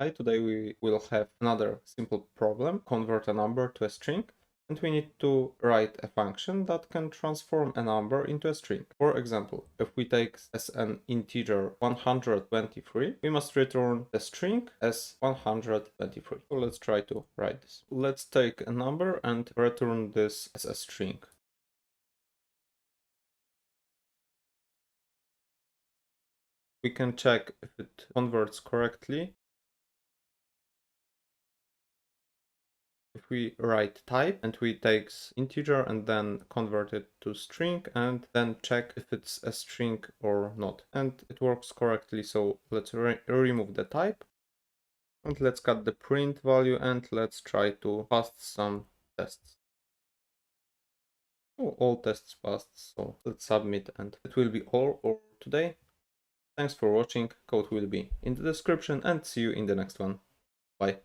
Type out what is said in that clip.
Hi, today we will have another simple problem, convert a number to a string, and we need to write a function that can transform a number into a string. For example, if we take as an integer 123, we must return the string as 123. So let's try to write this. Let's take a number and return this as a string. We can check if it converts correctly. If we write type and we take integer and then convert it to string and then check if it's a string or not. And it works correctly, so let's remove the type. And let's cut the print value and let's try to pass some tests. Oh, all tests passed, so let's submit and it will be all for today. Thanks for watching, code will be in the description and see you in the next one. Bye.